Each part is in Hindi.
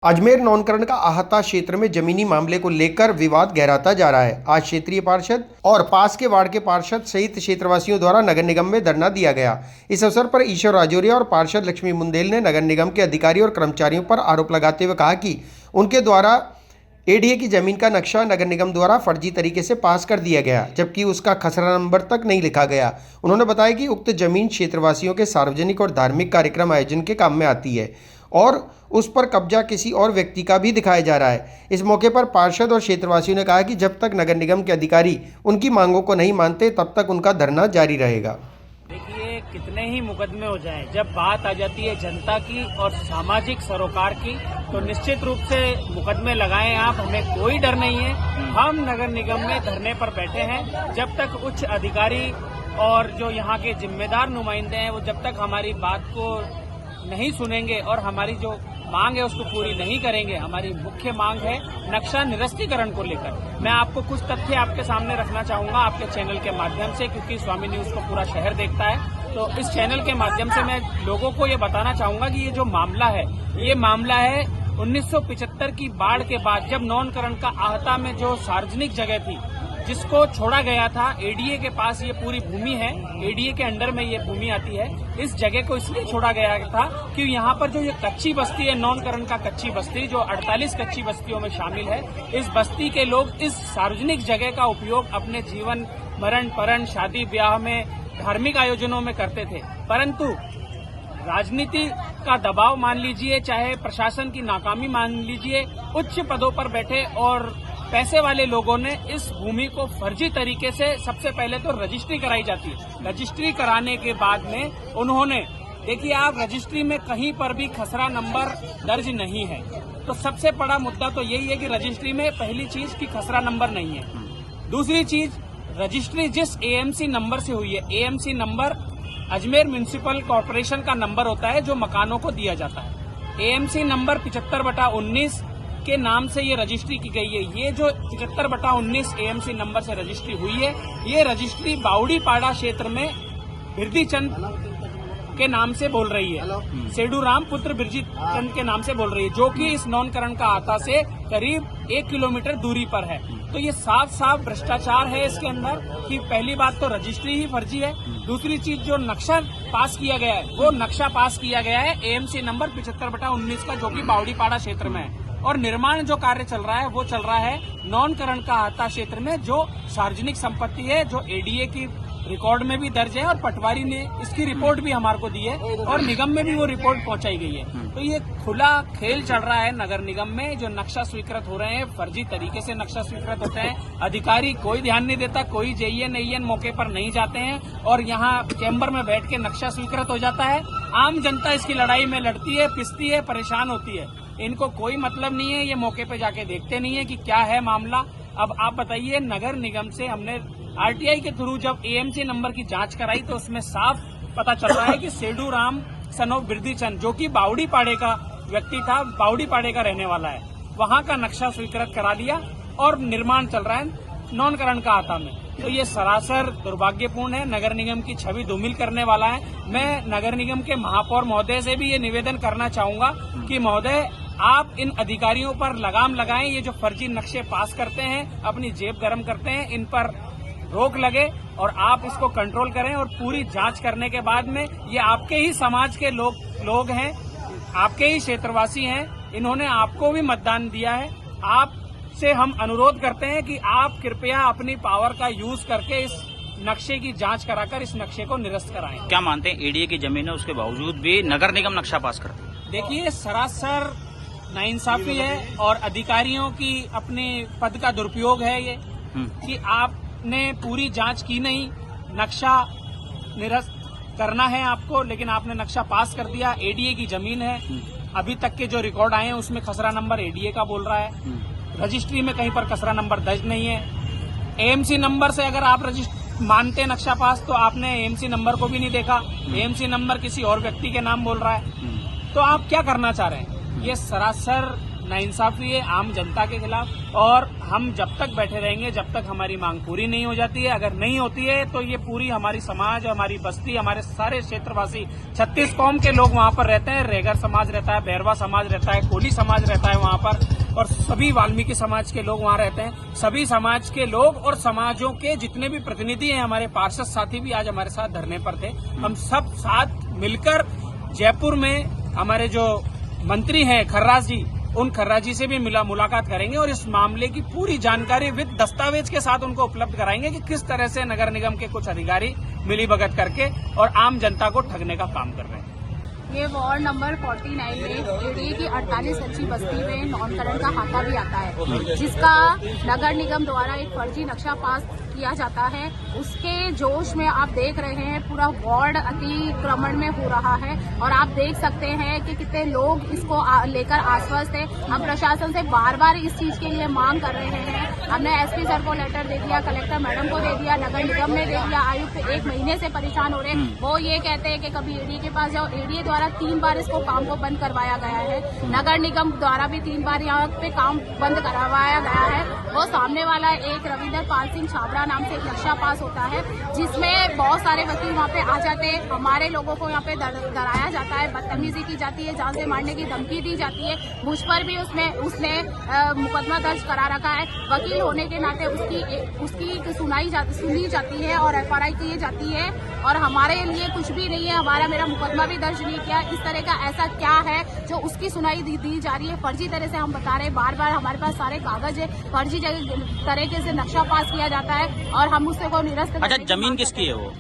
अजमेर नौनकरण का आहता क्षेत्र में जमीनी मामले को लेकर विवाद गहराता जा रहा है। आज क्षेत्रीय पार्षद और पास के वार्ड के पार्षद सहित क्षेत्रवासियों द्वारा नगर निगम में धरना दिया गया। इस अवसर पर ईश्वर राजौरिया और पार्षद लक्ष्मी मुंदेल ने नगर निगम के अधिकारी और कर्मचारियों पर आरोप लगाते हुए कहा कि उनके द्वारा एडीए की जमीन का नक्शा नगर निगम द्वारा फर्जी तरीके से पास कर दिया गया, जबकि उसका खसरा नंबर तक नहीं लिखा गया। उन्होंने बताया कि उक्त जमीन क्षेत्रवासियों के सार्वजनिक और धार्मिक कार्यक्रम आयोजन के काम में आती है और उस पर कब्जा किसी और व्यक्ति का भी दिखाया जा रहा है। इस मौके पर पार्षद और क्षेत्रवासियों ने कहा कि जब तक नगर निगम के अधिकारी उनकी मांगों को नहीं मानते तब तक उनका धरना जारी रहेगा। देखिए, कितने ही मुकदमे हो जाएं, जब बात आ जाती है जनता की और सामाजिक सरोकार की तो निश्चित रूप से मुकदमे लगाएं आप, हमें कोई डर नहीं है। हम नगर निगम में धरने पर बैठे हैं जब तक उच्च अधिकारी और जो यहाँ के जिम्मेदार नुमाइंदे हैं वो जब तक हमारी बात को नहीं सुनेंगे और हमारी जो मांग है उसको पूरी नहीं करेंगे। हमारी मुख्य मांग है नक्शा निरस्तीकरण को लेकर। मैं आपको कुछ तथ्य आपके सामने रखना चाहूंगा आपके चैनल के माध्यम से, क्योंकि स्वामी न्यूज को पूरा शहर देखता है। तो इस चैनल के माध्यम से मैं लोगों को ये बताना चाहूंगा कि ये जो मामला है ये मामला है 1975 की बाढ़ के बाद, जब नौनकरण का आहता में जो सार्वजनिक जगह थी जिसको छोड़ा गया था। एडीए के पास ये पूरी भूमि है, एडीए के अंडर में ये भूमि आती है। इस जगह को इसलिए छोड़ा गया था कि यहाँ पर जो ये कच्ची बस्ती है, नौनकरण का कच्ची बस्ती, जो 48 कच्ची बस्तियों में शामिल है, इस बस्ती के लोग इस सार्वजनिक जगह का उपयोग अपने जीवन मरण परण शादी ब्याह में धार्मिक आयोजनों में करते थे। परंतु राजनीति का दबाव मान लीजिए, चाहे प्रशासन की नाकामी मान लीजिए, उच्च पदों पर बैठे और पैसे वाले लोगों ने इस भूमि को फर्जी तरीके से सबसे पहले तो रजिस्ट्री कराई जाती है। रजिस्ट्री कराने के बाद में उन्होंने, देखिए आप, रजिस्ट्री में कहीं पर भी खसरा नंबर दर्ज नहीं है। तो सबसे बड़ा मुद्दा तो यही है कि रजिस्ट्री में पहली चीज की खसरा नंबर नहीं है। दूसरी चीज, रजिस्ट्री जिस एएमसी नंबर से हुई है, AMC number Ajmer municipal corporation का नंबर होता है जो मकानों को दिया जाता है। एएमसी नंबर 75/19 के नाम से ये रजिस्ट्री की गई है। ये जो 75/19 एएमसी नंबर से रजिस्ट्री हुई है, ये रजिस्ट्री बावड़ीपाड़ा क्षेत्र में बिरजी चंद के नाम से बोल रही है, सेडू राम पुत्र बिरजी चंद के नाम से बोल रही है, जो कि इस नौनकरण का आहता से करीब 1 किलोमीटर दूरी पर है। तो ये साफ साफ भ्रष्टाचार है इसके अंदर कि पहली बात तो रजिस्ट्री ही फर्जी है। दूसरी चीज, जो नक्शा पास किया गया है वो नक्शा पास किया गया है एएमसी नंबर 75/19 का, जो कि बावड़ीपाड़ा क्षेत्र में है। और निर्माण जो कार्य चल रहा है वो चल रहा है नौनकरण का आहता क्षेत्र में, जो सार्वजनिक संपत्ति है, जो एडीए की रिकॉर्ड में भी दर्ज है और पटवारी ने इसकी रिपोर्ट भी हमारे को दी है और निगम में भी वो रिपोर्ट पहुंचाई गई है। तो ये खुला खेल चल रहा है नगर निगम में। जो नक्शा स्वीकृत हो रहे हैं, फर्जी तरीके से नक्शा स्वीकृत होते हैं। अधिकारी कोई ध्यान नहीं देता, कोई जेईएन एईएन मौके पर नहीं जाते हैं और यहाँ चैम्बर में बैठ के नक्शा स्वीकृत हो जाता है। आम जनता इसकी लड़ाई में लड़ती है, पिसती है, परेशान होती है। इनको कोई मतलब नहीं है, ये मौके पे जाके देखते नहीं है कि क्या है मामला। अब आप बताइए, नगर निगम से हमने आरटीआई के थ्रू जब एएमसी नंबर की जांच कराई तो उसमें साफ पता चल रहा है कि सेडू राम सन ऑफ बिरजी चंद, जो कि बावड़ीपाड़े का व्यक्ति था, बावड़ीपाड़े का रहने वाला है, वहां का नक्शा स्वीकृत करा लिया और निर्माण चल रहा है नौनकरण का आहता में। तो ये सरासर दुर्भाग्यपूर्ण है, नगर निगम की छवि धूमिल करने वाला है। मैं नगर निगम के महापौर महोदय से भी ये निवेदन करना चाहूंगा कि महोदय, आप इन अधिकारियों पर लगाम लगाएं। ये जो फर्जी नक्शे पास करते हैं, अपनी जेब गर्म करते हैं, इन पर रोक लगे और आप इसको कंट्रोल करें। और पूरी जांच करने के बाद में, ये आपके ही समाज के लोग हैं, आपके ही क्षेत्रवासी हैं, इन्होंने आपको भी मतदान दिया है। आपसे हम अनुरोध करते हैं कि आप कृपया अपनी पावर का यूज करके इस नक्शे की जांच कराकर इस नक्शे को निरस्त कराएं। क्या मानते हैं, एडीए की जमीन है उसके बावजूद भी नगर निगम नक्शा पास करते हैं? देखिए, सरासर नाइंसाफी है और अधिकारियों की अपने पद का दुरुपयोग है ये कि आपने पूरी जांच की नहीं। नक्शा निरस्त करना है आपको, लेकिन आपने नक्शा पास कर दिया। एडीए की जमीन है, अभी तक के जो रिकॉर्ड आए हैं उसमें खसरा नंबर एडीए का बोल रहा है। रजिस्ट्री में कहीं पर खसरा नंबर दर्ज नहीं है। एएमसी नंबर से अगर आप मानते नक्शा पास तो आपने एएमसी नंबर को भी नहीं देखा, एएमसी नंबर किसी और व्यक्ति के नाम बोल रहा है। तो आप क्या करना चाह रहे हैं? ये सरासर नाइंसाफी है आम जनता के खिलाफ और हम जब तक बैठे रहेंगे जब तक हमारी मांग पूरी नहीं हो जाती है। अगर नहीं होती है तो ये पूरी हमारी समाज, हमारी बस्ती, हमारे सारे क्षेत्रवासी 36 कौम के लोग वहां पर रहते हैं। रेगर समाज रहता है, बैरवा समाज रहता है, कोली समाज रहता है वहां पर और सभी वाल्मीकि समाज के लोग वहां रहते हैं। सभी समाज के लोग और समाजों के जितने भी प्रतिनिधि हैं, हमारे पार्षद साथी भी आज हमारे साथ धरने पर थे। हम सब साथ मिलकर जयपुर में हमारे जो मंत्री हैं खर्रास जी, उन खर्रास जी से भी मुलाकात करेंगे और इस मामले की पूरी जानकारी विद दस्तावेज के साथ उनको उपलब्ध कराएंगे कि किस तरह से नगर निगम के कुछ अधिकारी मिलीभगत करके और आम जनता को ठगने का काम कर रहे हैं। ये वार्ड नंबर 49 में एडीए की 48 अच्छी बस्ती में नॉनकरण का खाता भी आता है, जिसका नगर निगम द्वारा एक फर्जी नक्शा पास किया जाता है। उसके जोश में आप देख रहे हैं पूरा वार्ड अतिक्रमण में हो रहा है और आप देख सकते हैं कि कितने लोग इसको लेकर आश्वस्त है। हम प्रशासन से बार बार इस चीज के लिए मांग कर रहे हैं। हमने एसपी सर को लेटर दे दिया, कलेक्टर मैडम को दे दिया, नगर निगम ने दे दिया, आयुक्त 1 महीने से परेशान हो रहे हैं। वो ये कहते हैं कि कभी एडीए के पास जाओ। एडीए द्वारा 3 बार इसको काम को बंद करवाया गया है। नगर निगम द्वारा भी 3 बार यहाँ पे काम बंद करवाया गया है। वो सामने वाला एक रविंदर पाल सिंह छाबड़ा नाम से एक नक्शा पास होता है, जिसमें बहुत सारे वकील वहाँ पे आ जाते हैं। हमारे लोगों को यहाँ पे डराया जाता है, बदतमीजी की जाती है, जान से मारने की धमकी दी जाती है। मुझ पर भी उसने मुकदमा दर्ज करा रखा है। वकील होने के नाते उसकी सुनी जाती है और FRI की जाती है और हमारे लिए कुछ भी नहीं है। मेरा मुकदमा भी दर्ज नहीं किया। इस तरह का ऐसा क्या है जो उसकी सुनाई दी जा रही है? फर्जी तरह से हम बता रहे हैं, बार बार हमारे पास सारे कागज है, फर्जी तरीके से नक्शा पास किया जाता है और हम उससे को निरस्त। अच्छा, जमीन किसकी है वो?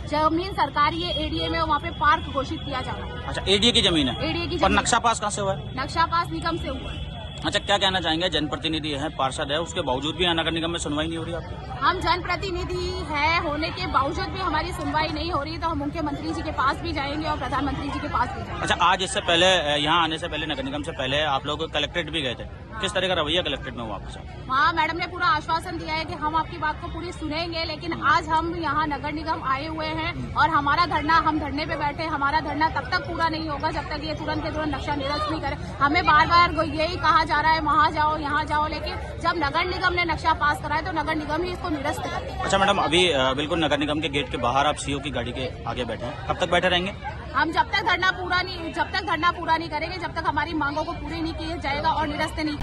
जमीन सरकारी है, एडीए में वहाँ पे पार्क घोषित किया जा रहा है। अच्छा, एडीए की जमीन है? एडीए की और जमीन। नक्शा पास कहाँ से हुआ है? नक्शा पास निगम से हुआ है। अच्छा, क्या कहना चाहेंगे? जनप्रतिनिधि है, पार्षद है, उसके बावजूद भी यहाँ नगर निगम में सुनवाई नहीं हो रही आपकी? हम जनप्रतिनिधि है होने के बावजूद भी हमारी सुनवाई नहीं हो रही, तो हम मुख्यमंत्री जी के पास भी जाएंगे और प्रधानमंत्री जी के पास भी जाएंगे। अच्छा, आज इससे पहले यहाँ आने से पहले, नगर निगम से पहले आप लोग कलेक्ट्रेट भी गए थे। किस तरह का रवैया कलेक्ट्रेट में हुआ आपके साथ? हाँ, मैडम ने पूरा आश्वासन दिया है कि हम आपकी बात को पूरी सुनेंगे, लेकिन आज हम यहाँ नगर निगम आए हुए हैं और हमारा धरना, हम धरने पे बैठे, हमारा धरना तब तक पूरा नहीं होगा जब तक ये तुरंत के तुरंत नक्शा निरस्त नहीं करे। हमें बार बार यही कहा जा रहा है वहाँ जाओ, यहाँ जाओ, लेकिन जब नगर निगम ने नक्शा पास कराया तो नगर निगम ही इसको निरस्त करे। अच्छा मैडम, अभी बिल्कुल नगर निगम के गेट के बाहर आप सीओ की गाड़ी के आगे बैठे हैं, कब तक बैठे रहेंगे? हम जब तक धरना पूरा नहीं करेंगे, जब तक हमारी मांगों को पूरी नहीं किया जाएगा और निरस्त नहीं